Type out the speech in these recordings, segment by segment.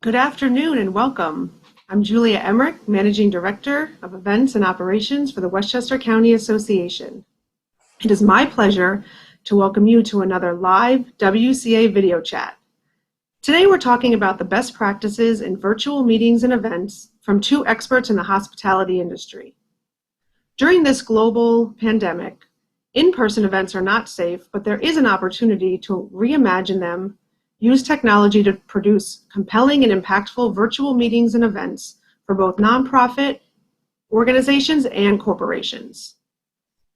Good afternoon and welcome. I'm Julia Emrick, Managing Director of Events and Operations for the Westchester County Association. It is my pleasure to welcome you to another live WCA video chat. Today we're talking about the best practices in virtual meetings and events from two experts in the hospitality industry. During this global pandemic, in-person events are not safe, but there is an opportunity to reimagine them, use technology to produce compelling and impactful virtual meetings and events for both nonprofit organizations and corporations.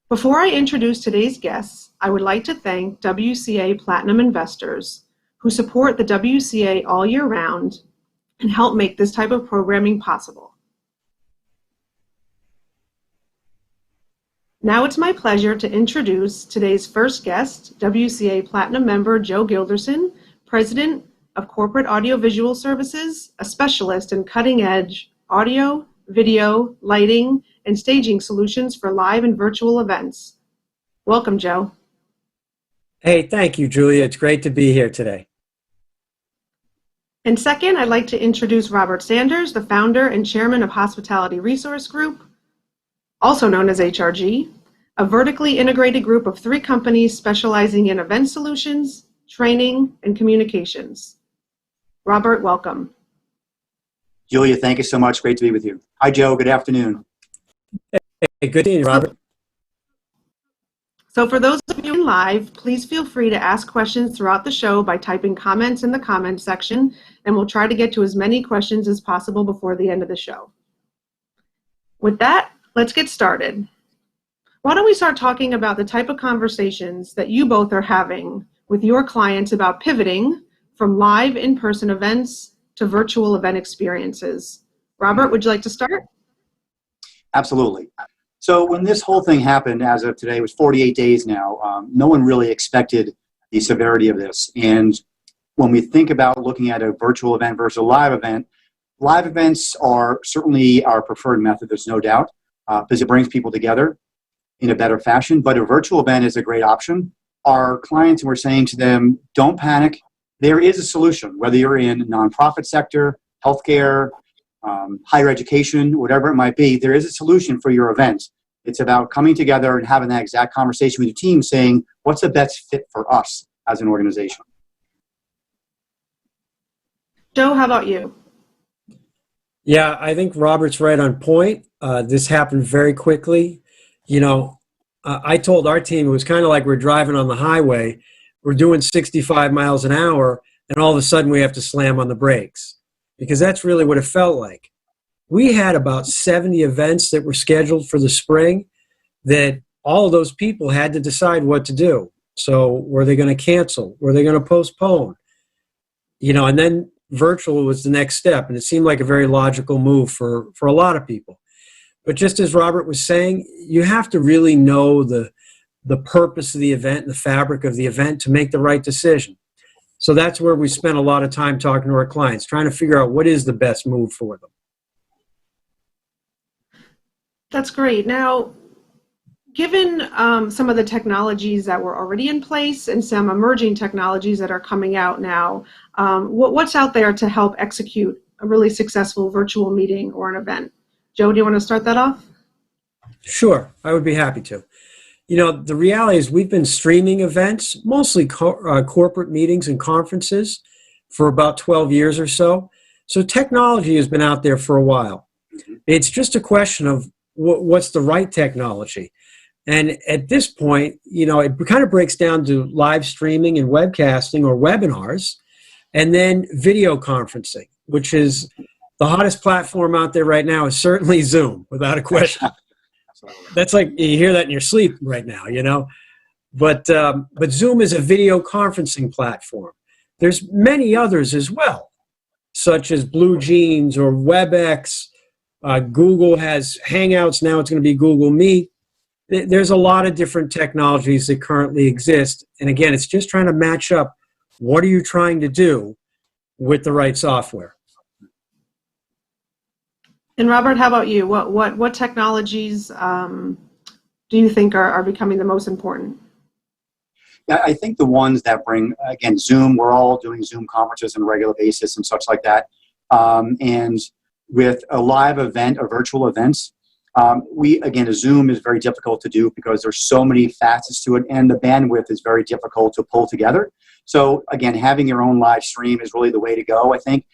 Before I introduce today's guests, I would like to thank WCA Platinum investors who support the WCA all year round and help make this type of programming possible. Now it's my pleasure to introduce today's first guest, WCA Platinum member Joe Guilderson, President of Corporate Audiovisual Services, a specialist in cutting-edge audio, video, lighting, and staging solutions for live and virtual events. Welcome, Joe. Hey, thank you, Julia. It's great to be here today. And second, I'd like to introduce Robert Sanders, the founder and chairman of Hospitality Resource Group, also known as HRG, a vertically integrated group of 3 companies specializing in event solutions, training, and communications. Robert, welcome. Julia, thank you so much. Great to be with you. Hi, Joe. Good afternoon. Hey, good evening, Robert. So for those of you live, please feel free to ask questions throughout the show by typing comments in the comments section, and we'll try to get to as many questions as possible before the end of the show. With that, let's get started. Why don't we start talking about the type of conversations that you both are having with your clients about pivoting from live in-person events to virtual event experiences. Robert, would you like to start? Absolutely. So when this whole thing happened, as of today, it was 48 days now. No one really expected the severity of this. And when we think about looking at a virtual event versus a live events are certainly our preferred method, there's no doubt, because it brings people together in a better fashion. But a virtual event is a great option. Our clients, we're saying to them, don't panic. There is a solution, whether you're in nonprofit sector, healthcare, higher education, whatever it might be, there is a solution for your event. It's about coming together and having that exact conversation with your team saying, what's the best fit for us as an organization? Joe, how about you? Yeah, I think Robert's right on point. This happened very quickly. You know, I told our team it was kind of like we're driving on the highway. We're doing 65 miles an hour, and all of a sudden we have to slam on the brakes, because that's really what it felt like. We had about 70 events that were scheduled for the spring that all of those people had to decide what to do. So were they going to cancel? Were they going to postpone? You know, and then virtual was the next step, and it seemed like a very logical move for a lot of people. But just as Robert was saying, you have to really know the purpose of the event and the fabric of the event to make the right decision. So that's where we spent a lot of time talking to our clients, trying to figure out what is the best move for them. That's great. Now, given some of the technologies that were already in place and some emerging technologies that are coming out now, what's out there to help execute a really successful virtual meeting or an event? Joe, do you want to start that off? Sure, I would be happy to. You know, the reality is we've been streaming events, mostly corporate meetings and conferences, for about 12 years or so. So technology has been out there for a while. It's just a question of what's the right technology. And at this point, you know, it kind of breaks down to live streaming and webcasting or webinars, and then video conferencing, which is the hottest platform out there right now is certainly Zoom, without a question. That's like, you hear that in your sleep right now, you know. But Zoom is a video conferencing platform. There's many others as well, such as Blue Jeans or WebEx. Google has Hangouts. Now it's going to be Google Meet. There's a lot of different technologies that currently exist. And again, it's just trying to match up what are you trying to do with the right software. And Robert, how about you? What technologies do you think are becoming the most important? Yeah, I think the ones that bring, again, Zoom, we're all doing Zoom conferences on a regular basis and such like that. And with a live event or virtual events, a Zoom is very difficult to do because there's so many facets to it, and the bandwidth is very difficult to pull together. So again, having your own live stream is really the way to go, I think.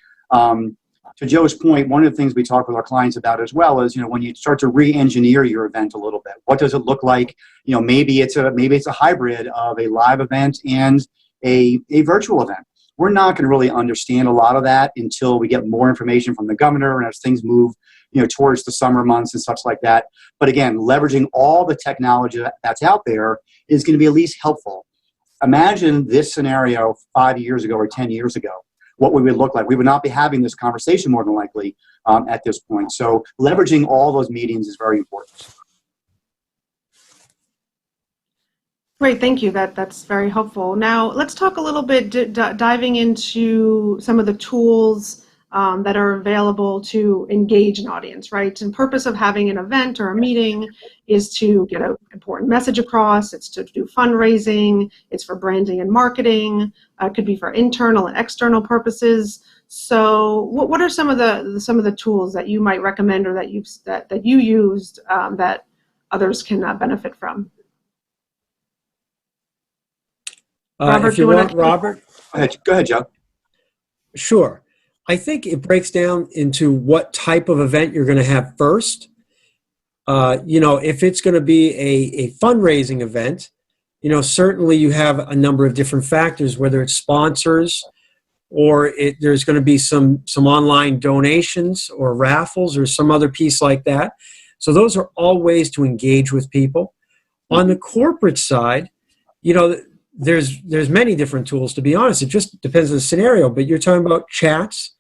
To Joe's point, one of the things we talk with our clients about as well is, when you start to re-engineer your event a little bit, what does it look like? Maybe it's a hybrid of a live event and a virtual event. We're not going to really understand a lot of that until we get more information from the governor and as things move, towards the summer months and such like that. But again, leveraging all the technology that's out there is going to be at least helpful. Imagine this scenario 5 years ago or 10 years ago, what we would look like. We would not be having this conversation more than likely at this point. So leveraging all those meetings is very important. Great, thank you. That's very helpful. Now, let's talk a little bit, diving into some of the tools that are available to engage an audience, right? And the purpose of having an event or a meeting is to get an important message across. It's to do fundraising. It's for branding and marketing. It could be for internal and external purposes. So, what are some of the tools that you might recommend or that you used that others can benefit from? Robert, if you want, Robert? Go ahead, Joe. Sure. I think it breaks down into what type of event you're going to have first. If it's going to be a fundraising event, certainly you have a number of different factors, whether it's sponsors or there's going to be some online donations or raffles or some other piece like that. So those are all ways to engage with people. On the corporate side, there's many different tools, to be honest. It just depends on the scenario, but you're talking about chats,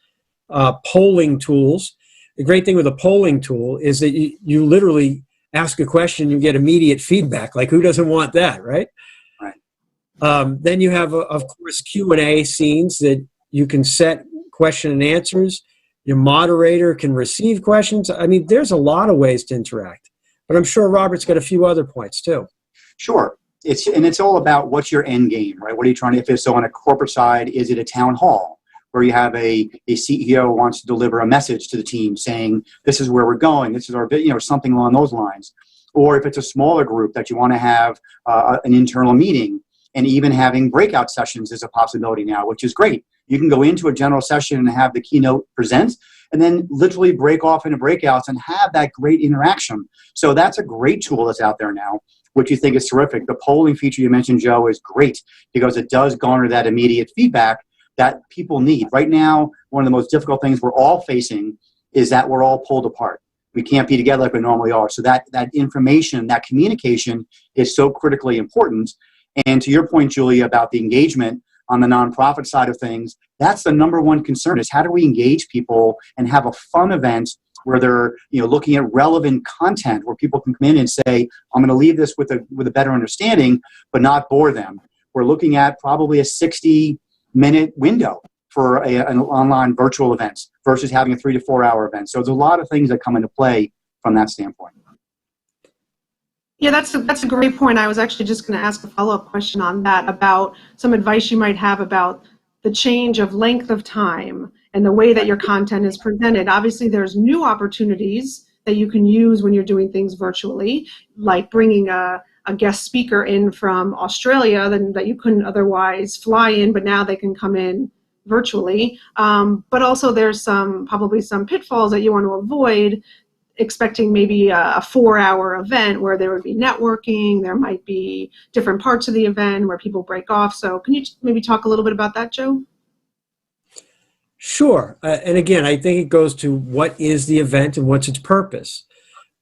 polling tools. The great thing with a polling tool is that you literally ask a question, you get immediate feedback. Like, who doesn't want that, right? Right. Then you have, of course, Q&A scenes that you can set question and answers. Your moderator can receive questions. I mean, there's a lot of ways to interact. But I'm sure Robert's got a few other points, too. Sure. It's all about what's your end game, right? What are you trying to, if it's so on a corporate side, is it a town hall where you have a CEO wants to deliver a message to the team saying, this is where we're going, this is our, something along those lines. Or if it's a smaller group that you want to have an internal meeting, and even having breakout sessions is a possibility now, which is great. You can go into a general session and have the keynote present, and then literally break off into breakouts and have that great interaction. So that's a great tool that's out there now, which you think is terrific. The polling feature you mentioned, Joe, is great because it does garner that immediate feedback that people need. Right now, one of the most difficult things we're all facing is that we're all pulled apart. We can't be together like we normally are. So that information, that communication is so critically important. And to your point, Julia, about the engagement on the nonprofit side of things, that's the number one concern is how do we engage people and have a fun event where they're looking at relevant content where people can come in and say, I'm going to leave this with a better understanding, but not bore them. We're looking at probably a 60-minute window for an online virtual event versus having a 3 to 4 hour event. So there's a lot of things that come into play from that standpoint. Yeah, that's a great point. I was actually just going to ask a follow-up question on that about some advice you might have about the change of length of time and the way that your content is presented. Obviously, there's new opportunities that you can use when you're doing things virtually, like bringing a guest speaker in from Australia that you couldn't otherwise fly in, but now they can come in virtually. But also there's probably some pitfalls that you want to avoid, expecting maybe a 4-hour event where there would be networking, there might be different parts of the event where people break off. So can you maybe talk a little bit about that, Joe? Sure. And again, I think it goes to what is the event and what's its purpose.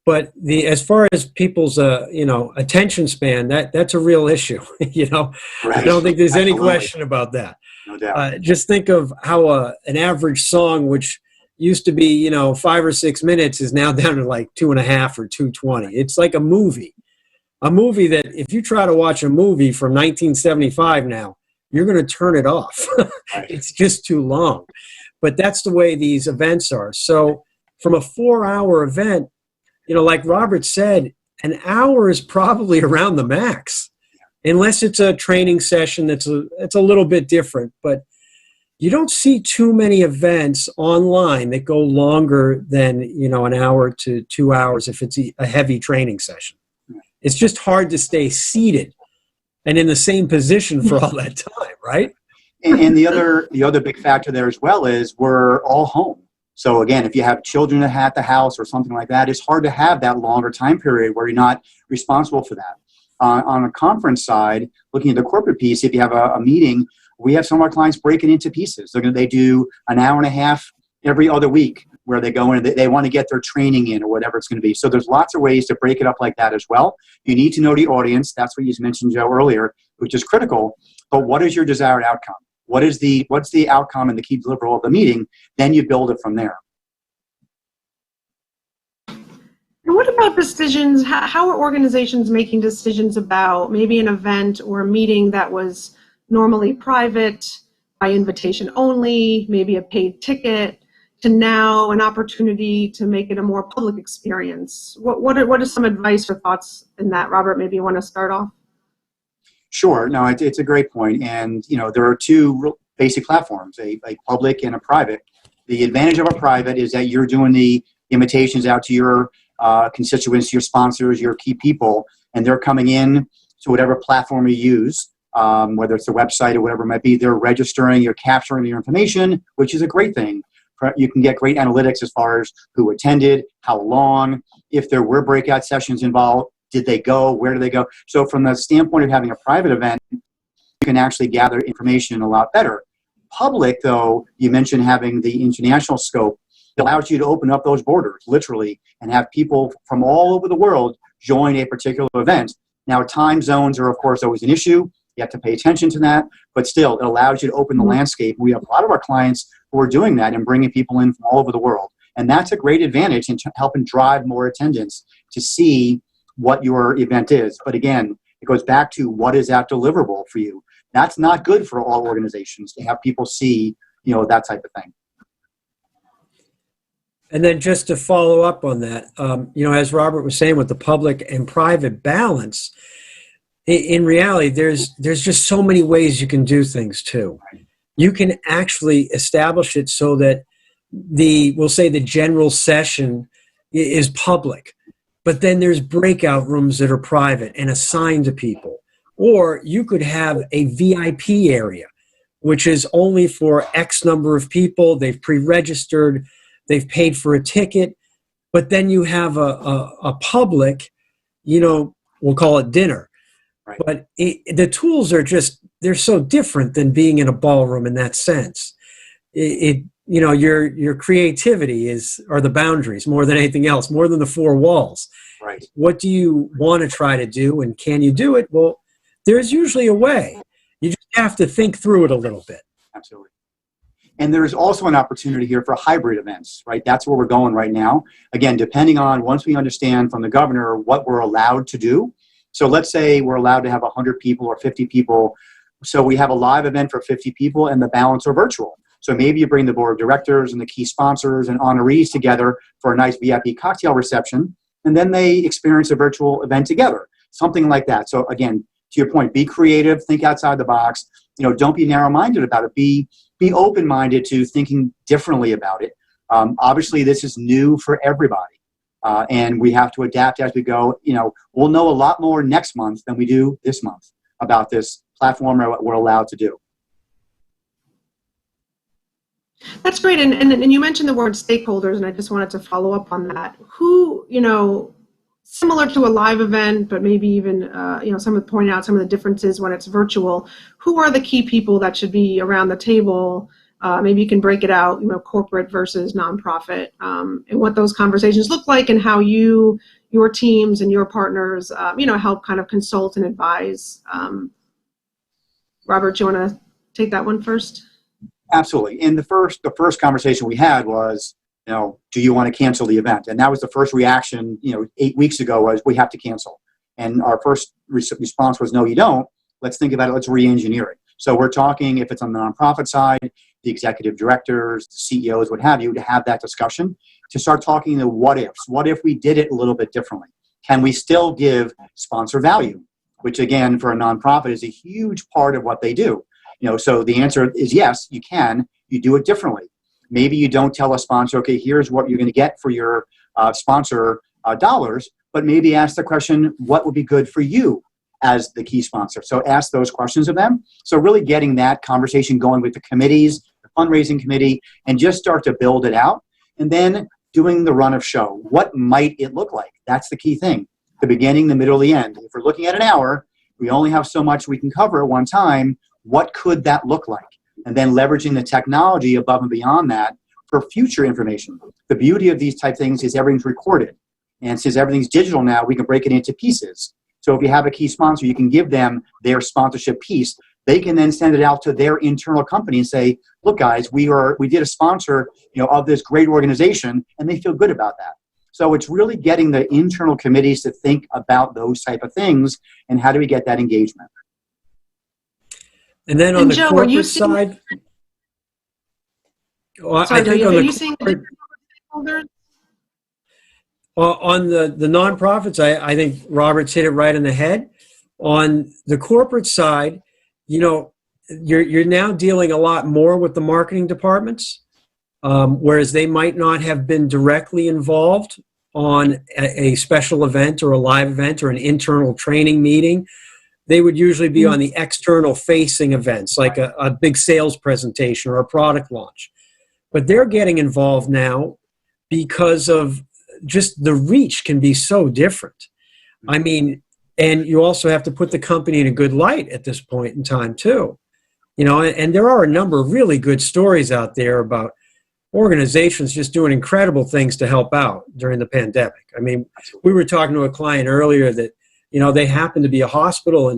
But as far as people's attention span, that's a real issue. Right. I don't think there's any question about that. No doubt. Just think of how an average song, which used to be 5 or 6 minutes, is now down to like 2.5 or 2:20. It's like a movie that if you try to watch a movie from 1975 now, you're going to turn it off. It's just too long. But that's the way these events are. So from a 4-hour event, like Robert said, an hour is probably around the max, unless it's a training session it's a little bit different. But you don't see too many events online that go longer than, an hour to 2 hours if it's a heavy training session. It's just hard to stay seated and in the same position for all that time, right? And the other big factor there as well is we're all home. So again, if you have children at the house or something like that, it's hard to have that longer time period where you're not responsible for that. On a conference side, looking at the corporate piece, if you have a meeting, we have some of our clients break it into pieces. They do an hour and a half every other week where they go in and they want to get their training in or whatever it's going to be. So there's lots of ways to break it up like that as well. You need to know the audience. That's what you mentioned, Joe, earlier, which is critical. But what is your desired outcome? What's the outcome and the key deliverable of the meeting? Then you build it from there. And what about decisions? How are organizations making decisions about maybe an event or a meeting that was normally private, by invitation only, maybe a paid ticket, to now an opportunity to make it a more public experience? What is some advice or thoughts in that? Robert, maybe you want to start off? Sure. No, it's a great point. And, there are two basic platforms, a public and a private. The advantage of a private is that you're doing the invitations out to your constituents, your sponsors, your key people, and they're coming in to whatever platform you use, whether it's the website or whatever it might be. They're registering, you're capturing your information, which is a great thing. You can get great analytics as far as who attended, how long, if there were breakout sessions involved, did they go, where did they go? So from the standpoint of having a private event, you can actually gather information a lot better. Public, though, you mentioned having the international scope. It allows you to open up those borders, literally, and have people from all over the world join a particular event. Now, time zones are, of course, always an issue. You have to pay attention to that. But still, it allows you to open the landscape. We have a lot of our clients who are doing that and bringing people in from all over the world. And that's a great advantage in helping drive more attendance to see what your event is. But again, it goes back to what is that deliverable for you. That's not good for all organizations to have people see, that type of thing. And then just to follow up on that, as Robert was saying with the public and private balance, in reality, there's just so many ways you can do things too. You can actually establish it so that we'll say the general session is public, but then there's breakout rooms that are private and assigned to people. Or you could have a VIP area, which is only for X number of people. They've pre-registered, they've paid for a ticket, but then you have a public, we'll call it dinner. Right. But the tools they're so different than being in a ballroom in that sense. Your creativity are the boundaries more than anything else, more than the four walls. Right. What do you want to try to do, and can you do it? Well, there's usually a way. You just have to think through it a little bit. Absolutely. And there's also an opportunity here for hybrid events, right? That's where we're going right now. Again, depending on once we understand from the governor what we're allowed to do. So let's say we're allowed to have 100 people or 50 people. So we have a live event for 50 people and the balance are virtual. So maybe you bring the board of directors and the key sponsors and honorees together for a nice VIP cocktail reception, and then they experience a virtual event together, something like that. So again, to your point, be creative, think outside the box. Don't be narrow-minded about it. Be open-minded to thinking differently about it. Obviously, this is new for everybody, and we have to adapt as we go. We'll know a lot more next month than we do this month about this platform or what we're allowed to do. That's great. And you mentioned the word stakeholders, and I just wanted to follow up on that. Who, similar to a live event, but maybe even, someone pointed out some of the differences when it's virtual. Who are the key people that should be around the table? Maybe you can break it out, corporate versus nonprofit, and what those conversations look like, and how your teams and your partners, help kind of consult and advise. Robert, do you want to take that one first? Absolutely. And the first conversation we had was, do you want to cancel the event? And that was the first reaction, 8 weeks ago, was we have to cancel. And our first response was, no, you don't. Let's think about it. Let's re-engineer it. So we're talking, if it's on the nonprofit side, the executive directors, the CEOs, what have you, to have that discussion, to start talking the what ifs. What if we did it a little bit differently? Can we still give sponsor value? Which again, for a nonprofit is a huge part of what they do. So the answer is yes, you can. You do it differently. Maybe you don't tell a sponsor, okay, here's what you're going to get for your sponsor dollars, but maybe ask the question, what would be good for you as the key sponsor? So ask those questions of them. So really getting that conversation going with the committees, the fundraising committee, and just start to build it out. And then doing the run of show. What might it look like? That's the key thing. The beginning, the middle, the end. If we're looking at an hour, we only have so much we can cover at one time. What could that look like? And then leveraging the technology above and beyond that for future information. The beauty of these type things is everything's recorded. And since everything's digital now, we can break it into pieces. So if you have a key sponsor, you can give them their sponsorship piece. They can then send it out to their internal company and say, look, guys, we did a sponsor, of this great organization, and they feel good about that. So it's really getting the internal committees to think about those type of things and how do we get that engagement. And then on the Joe, corporate side, are you seeing the stakeholders? On the nonprofits, I think Robert's hit it right on the head. On the corporate side, you're now dealing a lot more with the marketing departments, whereas they might not have been directly involved on a special event or a live event or an internal training meeting. They would usually be on the external facing events, like a big sales presentation or a product launch. But they're getting involved now because of just the reach can be so different. I mean, and you also have to put the company in a good light at this point in time too. And there are a number of really good stories out there about organizations just doing incredible things to help out during the pandemic. I mean, we were talking to a client earlier that, they happen to be a hospital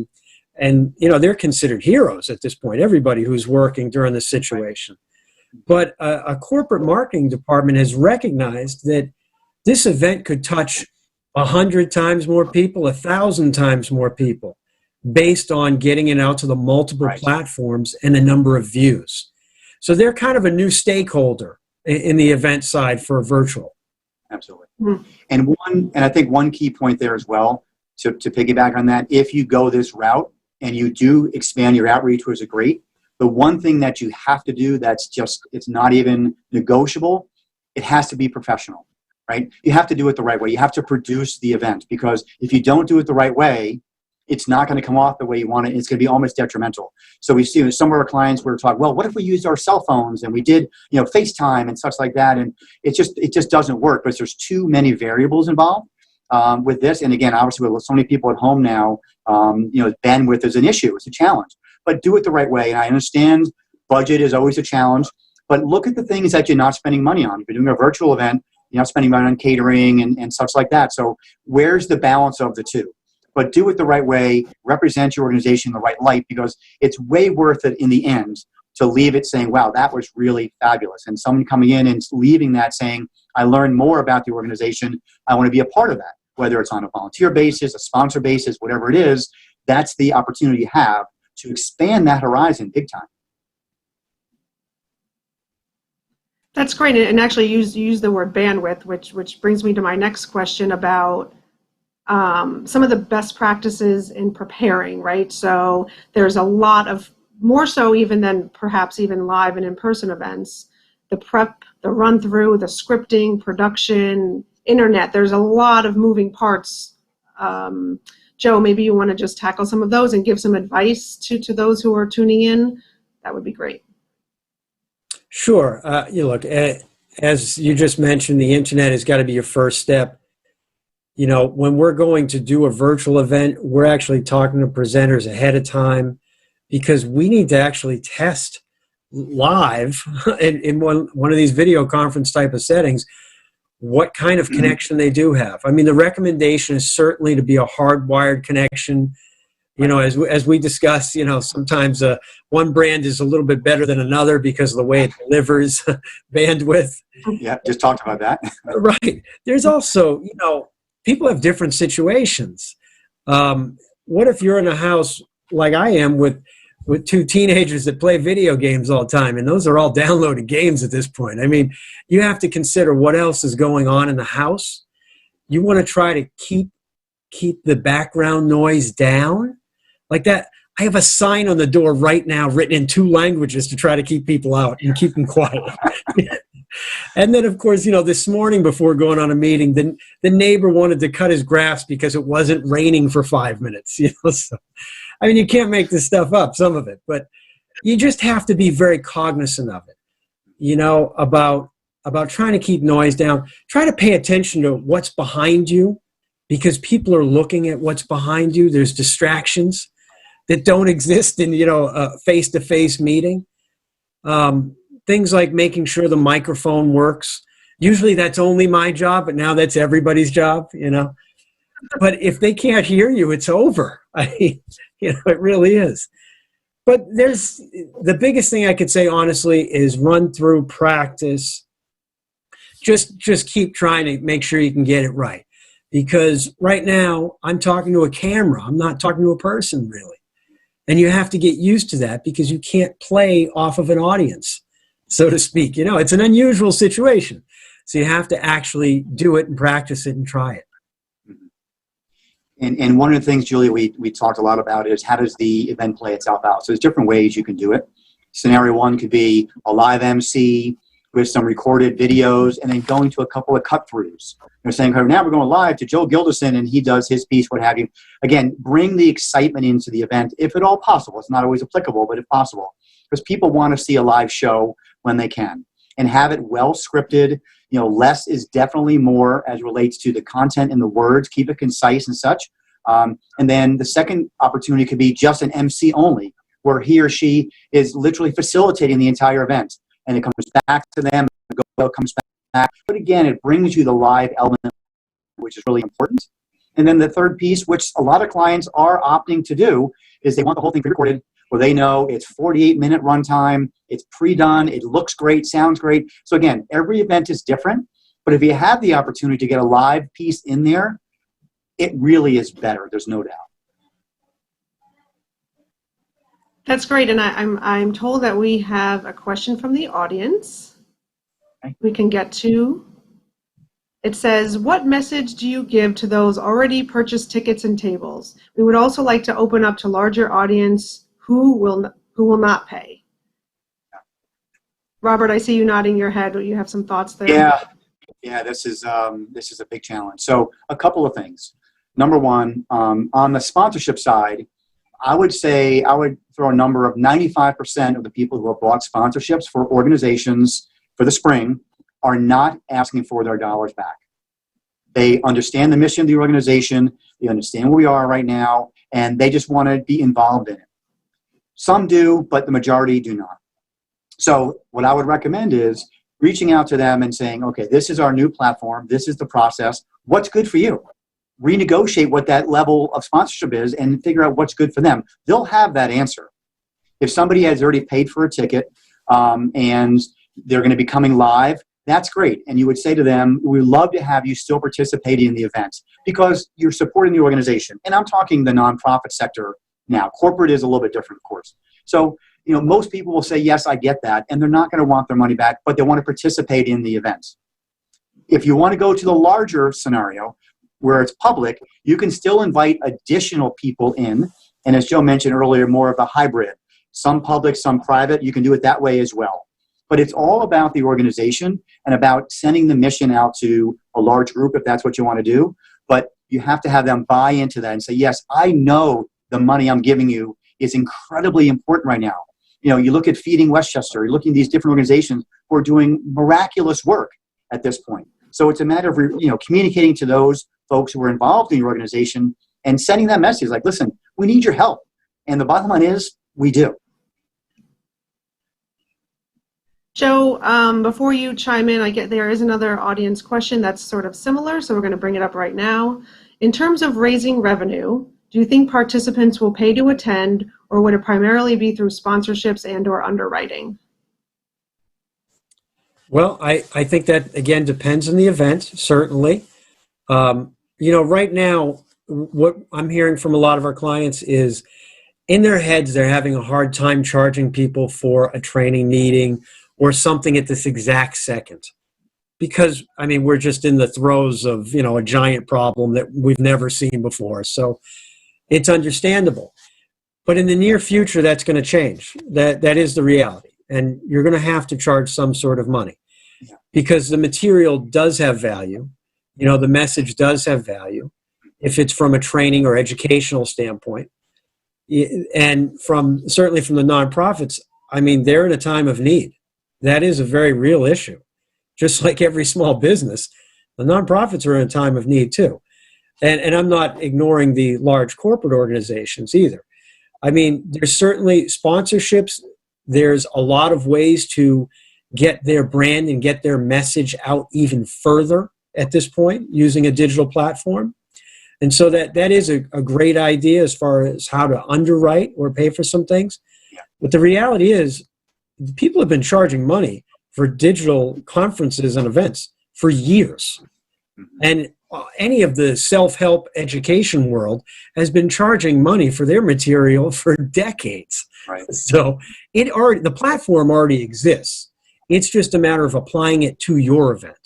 and they're considered heroes at this point, everybody who's working during this situation. But a corporate marketing department has recognized that this event could touch 100 times more people, 1,000 times more people, based on getting it out to the multiple platforms and the number of views. So they're kind of a new stakeholder in the event side for virtual. Absolutely. Mm-hmm. And I think one key point there as well, to piggyback on that, if you go this route and you do expand your outreach, which is great, the one thing that you have to do it's not even negotiable, it has to be professional, right? You have to do it the right way. You have to produce the event, because if you don't do it the right way, it's not going to come off the way you want it. It's going to be almost detrimental. So we see some of our clients were talking, well, what if we used our cell phones and we did, FaceTime and such like that? And it just doesn't work, because there's too many variables involved with this. And again, obviously with so many people at home now, bandwidth is an issue. It's a challenge, but do it the right way. And I understand budget is always a challenge, but look at the things that you're not spending money on. If you're doing a virtual event, you're not spending money on catering and such like that. So where's the balance of the two? But do it the right way, represent your organization in the right light, because it's way worth it in the end to leave it saying, wow, that was really fabulous. And someone coming in and leaving that saying, I learned more about the organization. I want to be a part of that, whether it's on a volunteer basis, a sponsor basis, whatever it is. That's the opportunity you have to expand that horizon big time. That's great. And actually use the word bandwidth, which brings me to my next question about some of the best practices in preparing, right? So there's a lot of, more so even than perhaps even live and in-person events, the prep, the run-through, the scripting, production, internet, there's a lot of moving parts. Joe, maybe you want to just tackle some of those and give some advice to those who are tuning in. That would be great. Sure. Look, as you just mentioned, the internet has got to be your first step. When we're going to do a virtual event, we're actually talking to presenters ahead of time, because we need to actually test live in one of these video conference type of settings what kind of connection they do have. I mean, the recommendation is certainly to be a hardwired connection. As we discussed, sometimes one brand is a little bit better than another because of the way it delivers bandwidth. Yeah, just talked about that. Right. There's also, people have different situations. What if you're in a house like I am with two teenagers that play video games all the time, and those are all downloaded games at this point? I mean, you have to consider what else is going on in the house. You want to try to keep the background noise down. Like that, I have a sign on the door right now written in 2 languages to try to keep people out and keep them quiet. And then, of course, this morning before going on a meeting, the neighbor wanted to cut his grass because it wasn't raining for 5 minutes. So, I mean, you can't make this stuff up, some of it, but you just have to be very cognizant of it, about trying to keep noise down. Try to pay attention to what's behind you, because people are looking at what's behind you. There's distractions that don't exist in, a face-to-face meeting. Things like making sure the microphone works. Usually that's only my job, but now that's everybody's job, But if they can't hear you, it's over. I mean, it really is. But the biggest thing I could say, honestly, is run through, practice. Just keep trying to make sure you can get it right. Because right now, I'm talking to a camera. I'm not talking to a person, really. And you have to get used to that, because you can't play off of an audience, so to speak. It's an unusual situation. So you have to actually do it and practice it and try it. And one of the things, Julia, we talked a lot about is how does the event play itself out? So there's different ways you can do it. Scenario 1 could be a live MC with some recorded videos, and then going to a couple of cut-throughs. They're saying, now we're going live to Joe Guilderson, and he does his piece, what have you. Again, bring the excitement into the event, if at all possible. It's not always applicable, but if possible. Because people want to see a live show when they can. And have it well scripted. Less is definitely more as relates to the content and the words. Keep it concise and such. And then the second opportunity could be just an MC only, where he or she is literally facilitating the entire event. And it comes back to them, it comes back. But again, it brings you the live element, which is really important. And then the third piece, which a lot of clients are opting to do, is they want the whole thing pre-recorded, where they know it's 48-minute runtime, it's pre-done, it looks great, sounds great. So again, every event is different, but if you have the opportunity to get a live piece in there, it really is better, there's no doubt. That's great, and I'm told that we have a question from the audience. Okay. We can get to. It says, what message do you give to those already purchased tickets and tables? We would also like to open up to larger audience who will not pay. Robert, I see you nodding your head. You have some thoughts there? Yeah. This is a big challenge. So a couple of things. Number one, on the sponsorship side, I would throw a number of 95% of the people who have bought sponsorships for organizations for the spring are not asking for their dollars back. They understand the mission of the organization, they understand where we are right now, and they just want to be involved in it. Some do, but the majority do not. So what I would recommend is reaching out to them and saying, okay, this is our new platform, this is the process, what's good for you? Renegotiate what that level of sponsorship is and figure out what's good for them. They'll have that answer. If somebody has already paid for a ticket and they're going to be coming live, that's great. And you would say to them, we'd love to have you still participating in the event because you're supporting the organization. And I'm talking the nonprofit sector now. Corporate is a little bit different, of course. So, most people will say, yes, I get that. And they're not going to want their money back, but they want to participate in the event. If you want to go to the larger scenario, where it's public, you can still invite additional people in. And as Joe mentioned earlier, more of a hybrid. Some public, some private. You can do it that way as well. But it's all about the organization and about sending the mission out to a large group if that's what you want to do. But you have to have them buy into that and say, yes, I know the money I'm giving you is incredibly important right now. You look at Feeding Westchester, you're looking at these different organizations who are doing miraculous work at this point. So it's a matter of, communicating to those folks who are involved in your organization and sending that message like, listen, we need your help. And the bottom line is, we do. Joe, before you chime in, there is another audience question that's sort of similar, so we're going to bring it up right now. In terms of raising revenue, do you think participants will pay to attend, or would it primarily be through sponsorships and or underwriting? Well, I think that, again, depends on the event, certainly. Right now, what I'm hearing from a lot of our clients is in their heads, they're having a hard time charging people for a training meeting or something at this exact second. Because, we're just in the throes of, a giant problem that we've never seen before. So it's understandable. But in the near future, that's going to change. That is the reality. And you're going to have to charge some sort of money because the material does have value. You know, the message does have value if it's from a training or educational standpoint. And certainly from the nonprofits, I mean, they're in a time of need. That is a very real issue. Just like every small business, the nonprofits are in a time of need too. And I'm not ignoring the large corporate organizations either. I mean, there's certainly sponsorships. There's a lot of ways to get their brand and get their message out even further at this point using a digital platform. And so that is a great idea as far as how to underwrite or pay for some things. But the reality is people have been charging money for digital conferences and events for years. And any of the self-help education world has been charging money for their material for decades. Right. So the platform already exists. It's just a matter of applying it to your event.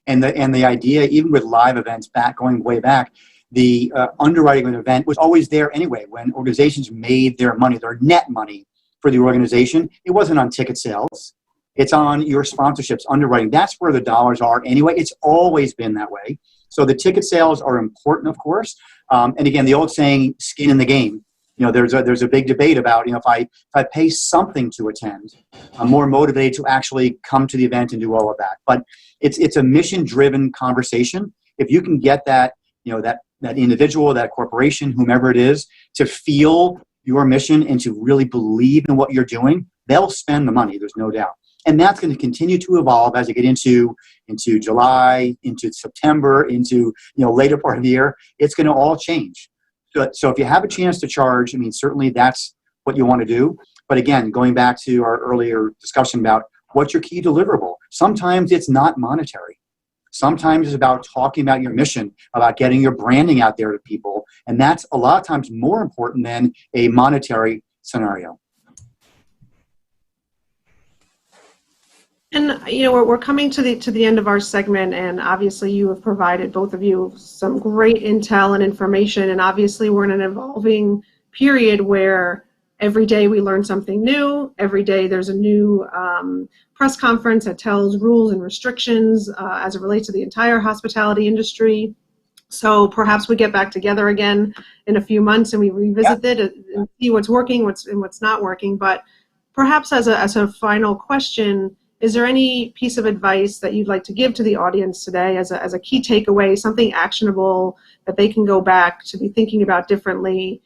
And the idea, even with live events going way back, the underwriting of an event was always there anyway. When organizations made their money, their net money for the organization, it wasn't on ticket sales. It's on your sponsorships, underwriting. That's where the dollars are anyway. It's always been that way. So the ticket sales are important, of course. And again, the old saying, skin in the game. You know, there's a big debate about, you know, if I pay something to attend, I'm more motivated to actually come to the event and do all of that. But it's a mission-driven conversation. If you can get that, you know, that individual, that corporation, whomever it is, to feel your mission and to really believe in what you're doing, they'll spend the money. There's no doubt. And that's going to continue to evolve as you get into July, into September, into, you know, later part of the year. It's going to all change. So if you have a chance to charge, I mean, certainly that's what you want to do. But again, going back to our earlier discussion about what's your key deliverable, sometimes it's not monetary. Sometimes it's about talking about your mission, about getting your branding out there to people. And that's a lot of times more important than a monetary scenario. And you know, we're coming to the end of our segment, and obviously you have provided, both of you, some great intel and information. And obviously we're in an evolving period where every day we learn something new. Every day there's a new press conference that tells rules and restrictions as it relates to the entire hospitality industry. So perhaps we get back together again in a few months and we revisit it and see what's working, what's not working. But perhaps as a final question, is there any piece of advice that you'd like to give to the audience today as a key takeaway, something actionable that they can go back to be thinking about differently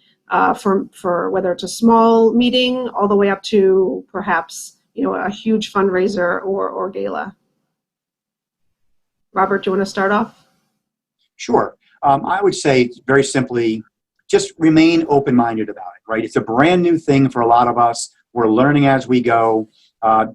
for whether it's a small meeting all the way up to perhaps, you know, a huge fundraiser or gala? Robert, do you want to start off? Sure. I would say very simply, just remain open-minded about it, right? It's a brand new thing for a lot of us. We're learning as we go.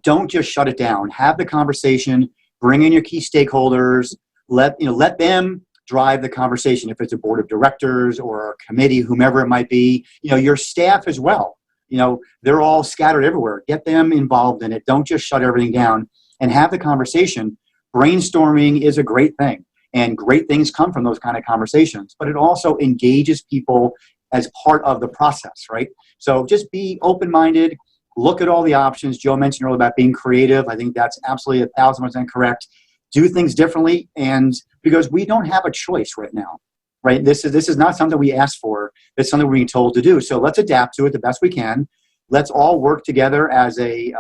Don't just shut it down. Have the conversation. Bring in your key stakeholders. Let them drive the conversation. If it's a board of directors or a committee, whomever it might be, you know, your staff as well. You know, they're all scattered everywhere. Get them involved in it. Don't just shut everything down and have the conversation. Brainstorming is a great thing, and great things come from those kind of conversations. But it also engages people as part of the process, right? So just be open-minded. Look at all the options. Joe mentioned earlier about being creative. I think that's absolutely 1,000% correct. Do things differently, and because we don't have a choice right now, right? This is not something we asked for. It's something we're being told to do. So let's adapt to it the best we can. Let's all work together as a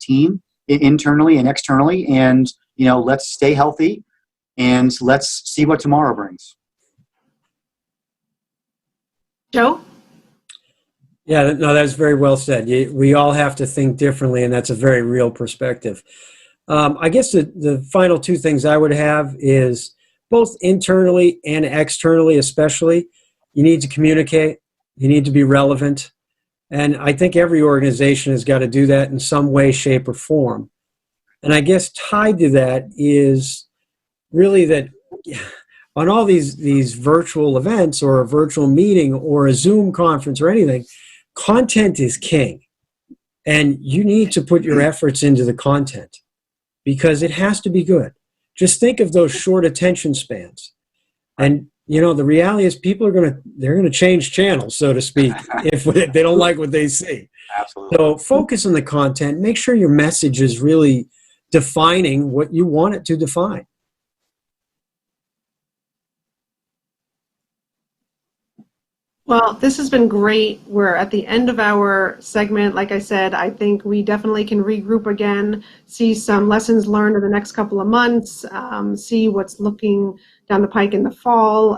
team, internally and externally, and you know, let's stay healthy, and let's see what tomorrow brings. Joe? Yeah, no, that's very well said. We all have to think differently, and that's a very real perspective. I guess the final two things I would have is both internally and externally, especially, you need to communicate, you need to be relevant, and I think every organization has got to do that in some way, shape, or form. And I guess tied to that is really that on all these virtual events or a virtual meeting or a Zoom conference or anything, content is king, and you need to put your efforts into the content because it has to be good. Just think of those short attention spans, and The reality is people they're going to change channels, so to speak, if they don't like what they see. Absolutely. So focus on the content. Make sure your message is really defining what you want it to define. Well, this has been great. We're at the end of our segment. Like I said, I think we definitely can regroup again, see some lessons learned in the next couple of months, see what's looking down the pike in the fall.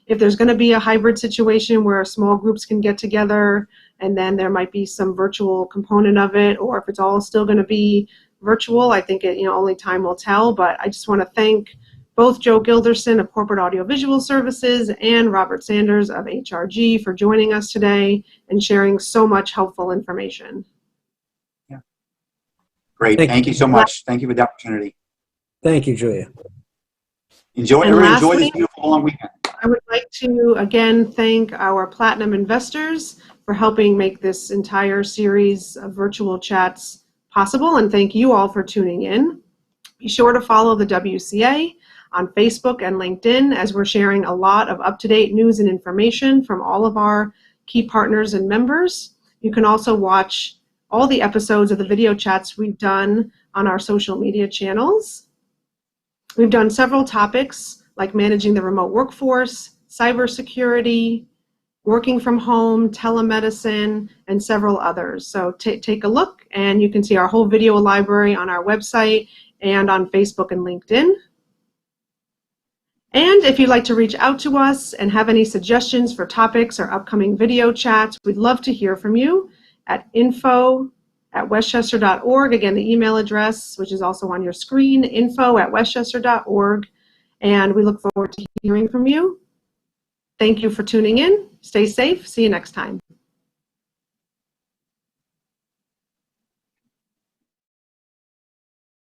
If there's going to be a hybrid situation where small groups can get together and then there might be some virtual component of it, or if it's all still going to be virtual, I think only time will tell. But I just want to thank both Joe Guilderson of Corporate Audiovisual Services and Robert Sanders of HRG for joining us today and sharing so much helpful information. Yeah. Great. Thank you so much. Thank you for the opportunity. Thank you, Julia. Enjoy this beautiful long weekend. I would like to again thank our Platinum investors for helping make this entire series of virtual chats possible, and thank you all for tuning in. Be sure to follow the WCA on Facebook and LinkedIn, as we're sharing a lot of up-to-date news and information from all of our key partners and members. You can also watch all the episodes of the video chats we've done on our social media channels. We've done several topics like managing the remote workforce, cybersecurity, working from home, telemedicine, and several others. So take a look, and you can see our whole video library on our website and on Facebook and LinkedIn. And if you'd like to reach out to us and have any suggestions for topics or upcoming video chats, we'd love to hear from you at info@westchester.org. Again, the email address, which is also on your screen, info@westchester.org. And we look forward to hearing from you. Thank you for tuning in. Stay safe. See you next time.